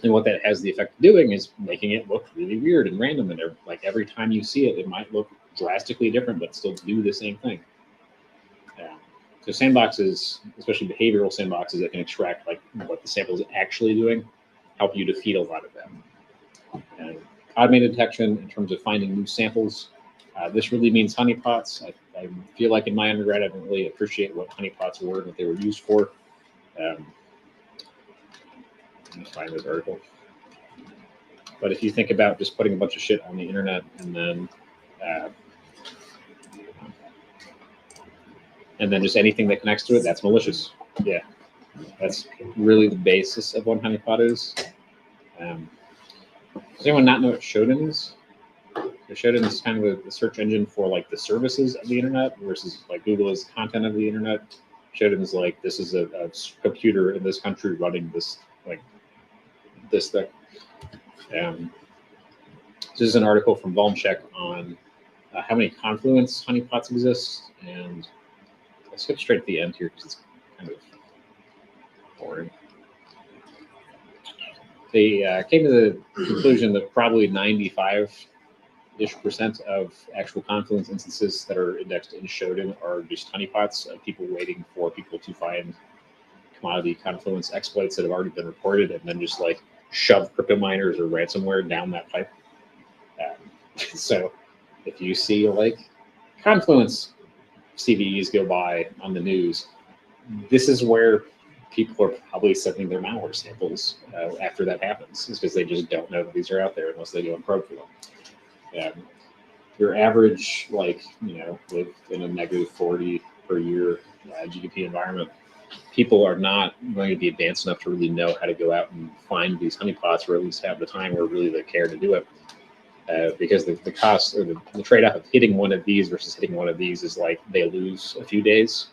And what that has the effect of doing is making it look really weird and random. And like every time you see it, it might look drastically different, but still do the same thing. So sandboxes, especially behavioral sandboxes that can extract like what the sample is actually doing, help you defeat a lot of them. And automated detection in terms of finding new samples. This really means honeypots. I feel like in my undergrad, I didn't really appreciate what honeypots were and what they were used for. Let me find this article. But if you think about just putting a bunch of shit on the internet and then just anything that connects to it, that's malicious. Yeah, that's really the basis of what honeypot is. Does anyone not know what Shodan is? So Shodan is kind of a search engine for like the services of the internet versus like Google is content of the internet. Shodan is like, this is a computer in this country running this thing. This is an article from Volmcheck on how many Confluence honeypots exist, and I'll skip straight to the end here because it's kind of boring. They came to the conclusion that probably 95-ish% of actual Confluence instances that are indexed in Shodan are just honeypots of people waiting for people to find commodity Confluence exploits that have already been reported and then just like shove crypto miners or ransomware down that pipe. So if you see like Confluence CVEs go by on the news, this is where people are probably sending their malware samples after that happens, is because they just don't know that these are out there unless they go and probe for them. Your average, like, live in a -40 per year GDP environment, people are not going to be advanced enough to really know how to go out and find these honeypots, or at least have the time or really the care to do it. Because the cost or the trade-off of hitting one of these versus hitting one of these is like they lose a few days.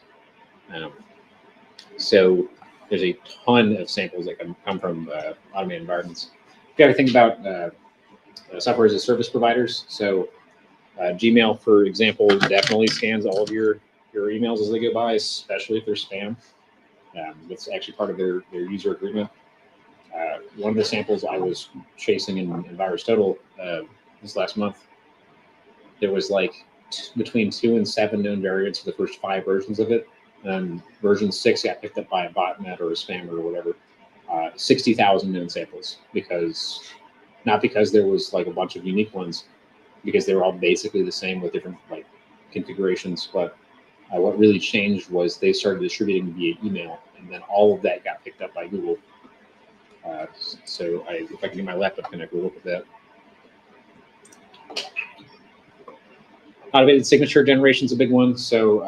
So there's a ton of samples that can come from automated environments. You got to think about software as a service providers. So Gmail, for example, definitely scans all of your emails as they go by, especially if they're spam. That's actually part of their user agreement. One of the samples I was chasing in VirusTotal this last month, there was like between 2 and 7 known variants for the first 5 versions of it. And version 6 got picked up by a botnet or a spammer or whatever. 60,000 known samples, not because there was like a bunch of unique ones, because they were all basically the same with different like configurations. But what really changed was they started distributing via email, and then all of that got picked up by Google. So if I can get my laptop connected, we'll look at that. Automated signature generation is a big one. So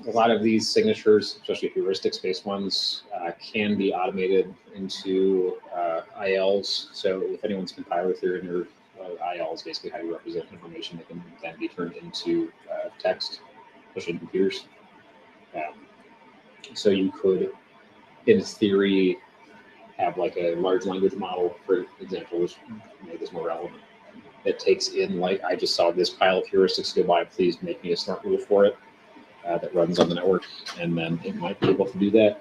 a lot of these signatures, especially heuristics-based ones, can be automated into ILs. So if anyone's compiler theory in your IL is basically how you represent information that can then be turned into text, especially in computers. So you could, in theory, have like a large language model, for example, which make this more relevant, that takes in like, I just saw this pile of heuristics go by, please make me a smart rule for it that runs on the network, and then it might be able to do that.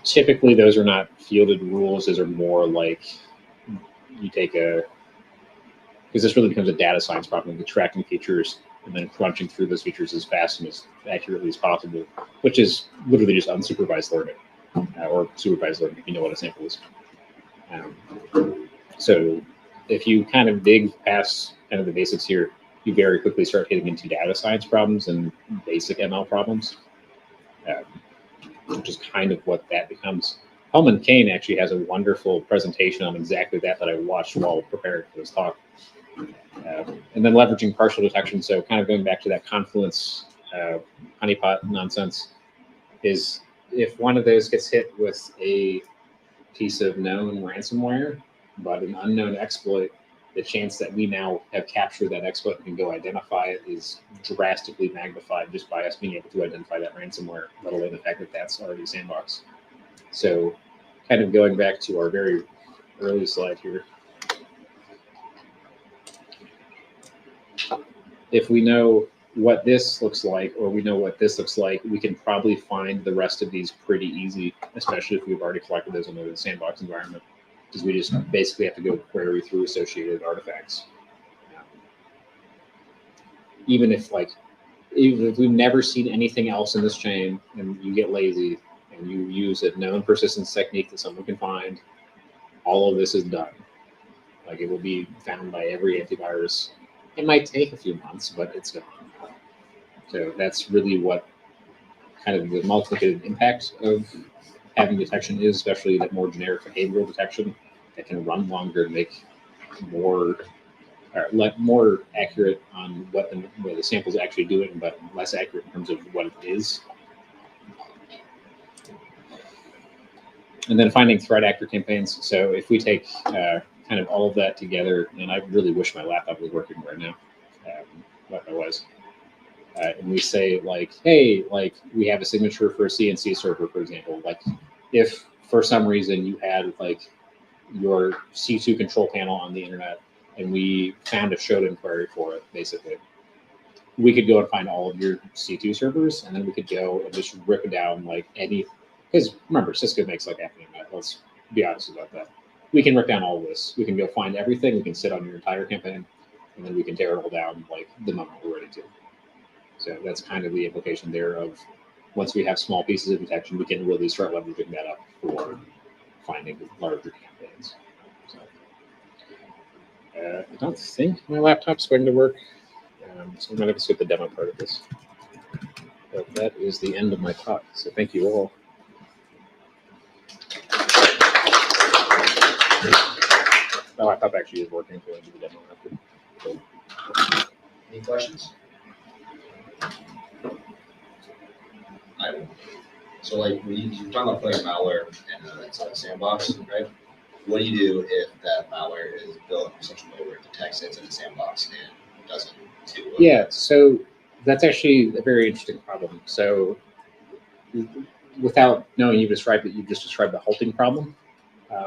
Typically, those are not fielded rules. Those are more like you take because this really becomes a data science problem, extracting features and then crunching through those features as fast and as accurately as possible, which is literally just unsupervised learning or supervised learning, if you know what a sample is. So if you kind of dig past kind of the basics here, you very quickly start getting into data science problems and basic ML problems, which is kind of what that becomes. Hellman Kane actually has a wonderful presentation on exactly that I watched while preparing for this talk. And then leveraging partial detection. So kind of going back to that confluence honeypot nonsense is if one of those gets hit with a piece of known ransomware, but an unknown exploit, the chance that we now have captured that exploit and can go identify it is drastically magnified just by us being able to identify that ransomware, let alone the fact that that's already sandboxed. So kind of going back to our very early slide here, if we know what this looks like, or we know what this looks like, we can probably find the rest of these pretty easy, especially if we've already collected those in the sandbox environment, because we just basically have to go query through associated artifacts. Even if we've never seen anything else in this chain and you get lazy and you use a known persistence technique that someone can find, all of this is done. Like it will be found by every antivirus. It might take a few months, but it's gone. So that's really what kind of the multiplicative impact of having detection is, especially that more generic behavioral detection that can run longer and make more accurate on what the sample is actually doing, but less accurate in terms of what it is. And then finding threat actor campaigns. So if we take kind of all of that together, and I really wish my laptop was working right now, but it was. And we say like, hey, like we have a signature for a CNC server, for example. Like if for some reason you had like your C2 control panel on the internet and we found a Shodan query for it, basically, we could go and find all of your C2 servers, and then we could go and just rip down like any, because remember, Cisco makes like half the internet. Let's be honest about that. We can rip down all of this. We can go find everything. We can sit on your entire campaign, and then we can tear it all down like the moment we're ready to. So that's kind of the implication there of once we have small pieces of detection, we can really start leveraging that up for finding larger campaigns. So I don't think my laptop's going to work, so I'm going to skip the demo part of this. But that is the end of my talk, so thank you all. My laptop actually is working, so I'll do the demo after. So. Any questions? So like when you're talking about putting malware inside a sandbox, right? What do you do if that malware is built in such a way where it detects it's in a sandbox and doesn't do it? Yeah, so that's actually a very interesting problem. So without knowing you've just described the halting problem,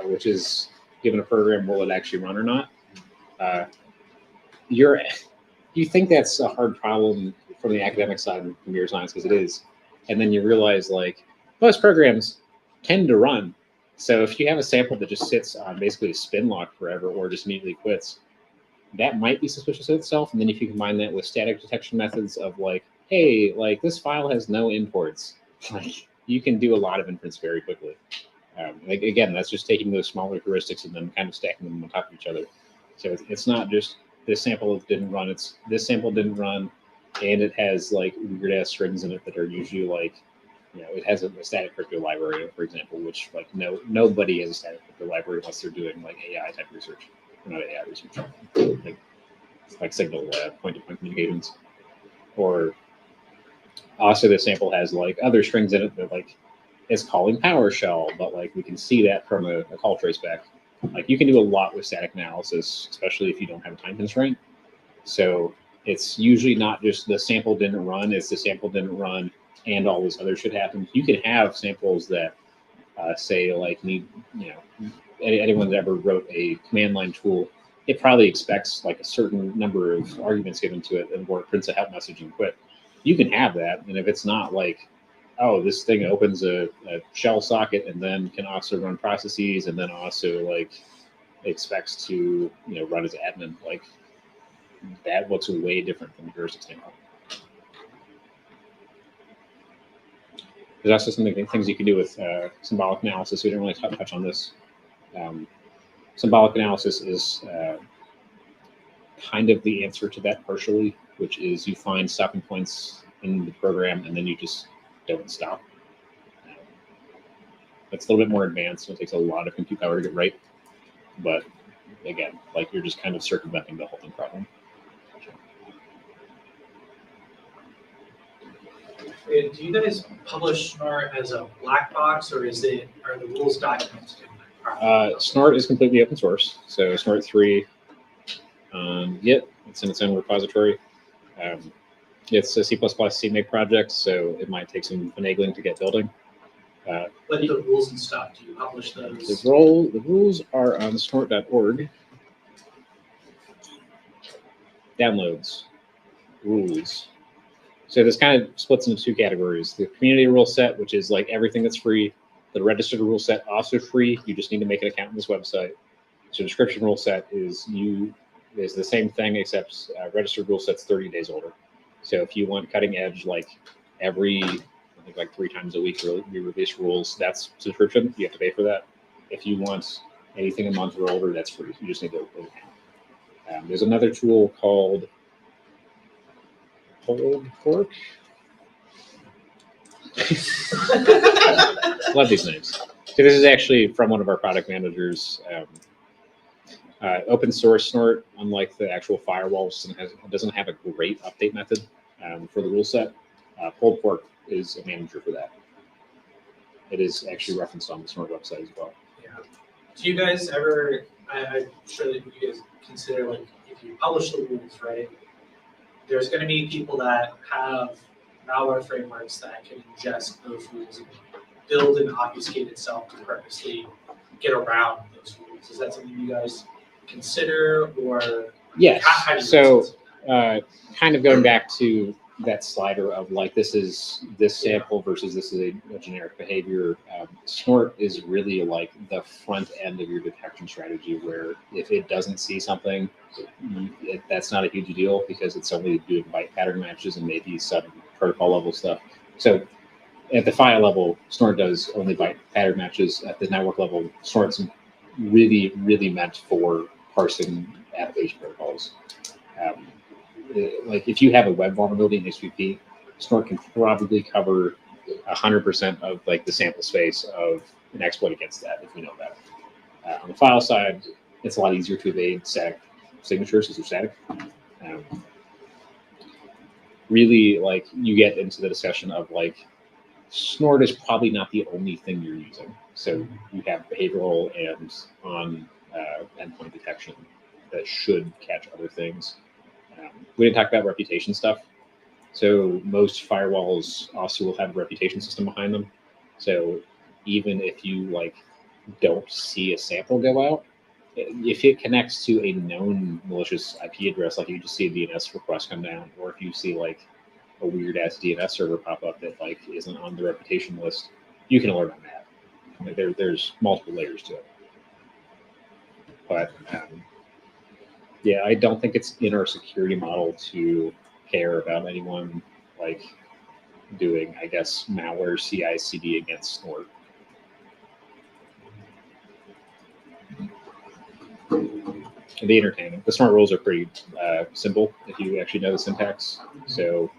which is given a program, will it actually run or not? You think that's a hard problem from the academic side of computer science, because it is. And then you realize like most programs tend to run. So if you have a sample that just sits on basically a spin lock forever or just immediately quits, that might be suspicious of itself. And then if you combine that with static detection methods of like, hey, like this file has no imports, like you can do a lot of inference very quickly. Like again, that's just taking those smaller heuristics and then kind of stacking them on top of each other. So it's not just this sample didn't run, it's this sample didn't run, and it has like weird ass strings in it that are usually like, you know, it has a static crypto library, for example, which like nobody has a static crypto library unless they're doing like AI type research. Or not AI research, like signal point-to-point communications. Or also the sample has like other strings in it that like it's calling PowerShell, but like we can see that from a call trace back. Like you can do a lot with static analysis, especially if you don't have a time constraint. So it's usually not just the sample didn't run, it's the sample didn't run and all this other shit happened. You can have samples that say like anyone that ever wrote a command line tool, it probably expects like a certain number of arguments given to it, and where it prints a help message and quit. You can have that, and if it's not like, oh, this thing opens a shell socket and then can also run processes and then also like expects to run as admin, like that looks way different from heuristic standpoint. There's also things you can do with symbolic analysis. We didn't really touch on this. Symbolic analysis is kind of the answer to that partially, which is you find stopping points in the program and then you just don't stop. It's a little bit more advanced, so it takes a lot of compute power to get right. But again, like you're just kind of circumventing the whole thing problem. Do you guys publish Snort as a black box, or are the rules documented? Snort is completely open source. So Snort 3 on Git, it's in its own repository. It's a C++ CMake project, so it might take some finagling to get building. But the rules and stuff, do you publish those? The rules are on snort.org. Downloads, rules. So this kind of splits into two categories. The community rule set, which is like everything that's free. The registered rule set, also free. You just need to make an account on this website. Subscription rule set is the same thing, except registered rule set's 30 days older. So if you want cutting edge, like every, I think like 3 times a week we release rules, that's subscription. You have to pay for that. If you want anything a month or older, that's free. You just need to open an account. There's another tool called Pulled Pork. Love these names. So this is actually from one of our product managers. Open source Snort, unlike the actual firewalls, doesn't have a great update method for the rule set. Pulled Pork is a manager for that. It is actually referenced on the Snort website as well. Yeah. Do you guys ever? I'm sure that you guys consider, like, if you publish the rules, right? There's going to be people that have malware frameworks that can ingest those rules and build and obfuscate itself to purposely get around those rules. Is that something you guys consider, or yes? How do you So kind of going back to that slider of like this is this sample versus this is a generic behavior. Snort is really like the front end of your detection strategy, where if it doesn't see something, that's not a huge deal because it's only doing byte pattern matches and maybe some protocol level stuff. So at the file level, Snort does only byte pattern matches. At the network level, Snort's really, really meant for parsing application protocols. Like if you have a web vulnerability in HTTP, Snort can probably cover 100% of like the sample space of an exploit against that if we know about it. On the file side, it's a lot easier to evade static signatures because they're static. Really, like you get into the discussion of like Snort is probably not the only thing you're using. So you have behavioral and on endpoint detection that should catch other things. We didn't talk about reputation stuff. So most firewalls also will have a reputation system behind them. So even if you like don't see a sample go out, if it connects to a known malicious IP address, like you just see a DNS request come down, or if you see like a weird ass DNS server pop up that like isn't on the reputation list, you can alert on that. Like there's multiple layers to it. But yeah, I don't think it's in our security model to care about anyone like doing, I guess, malware CI/CD against Snort. The entertainment. The Snort rules are pretty simple if you actually know the syntax. So,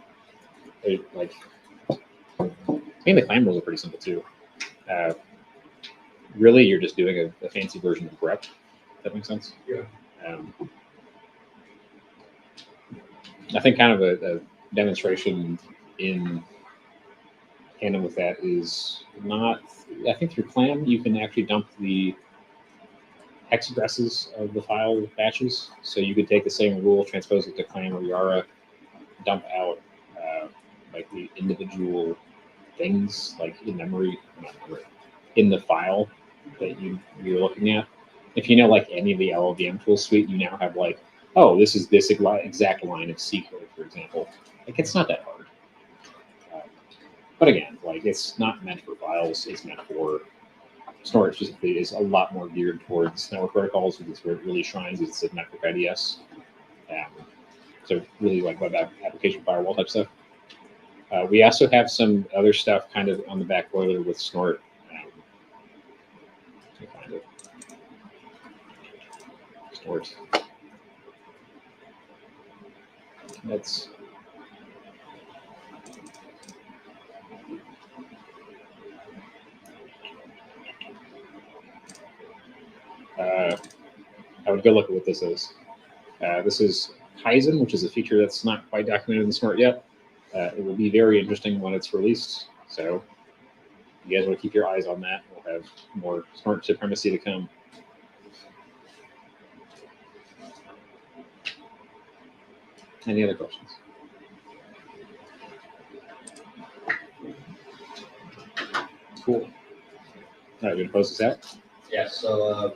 like, I mean, the clam rules are pretty simple too. Really, you're just doing a fancy version of grep. That makes sense. Yeah. I think kind of a demonstration in tandem with that is not. I think through clam you can actually dump the hex addresses of the file batches. So you could take the same rule, transpose it to clam or Yara, dump out like the individual things like in memory, not memory, in the file that you're looking at. If you know like any of the LLVM tool suite, you now have like, oh, this is this exact line of C code, for example. Like it's not that hard. But again, like it's not meant for files. It's meant for storage. Specifically, is a lot more geared towards network protocols, because it's where it really shines. It's a network IDS. So really like web application firewall type stuff. We also have some other stuff kind of on the back boiler with Snort. Kind of Snort. That's I would go look at what this is. This is Kaizen, which is a feature that's not quite documented in Snort yet. It will be very interesting when it's released. So you guys want to keep your eyes on that. We'll have more Snort supremacy to come. Any other questions? Cool. All right, we're gonna post this out. Yeah, so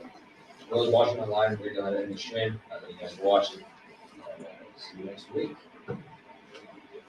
for those watching online, we're going to end the stream. You guys are watching. See you next week.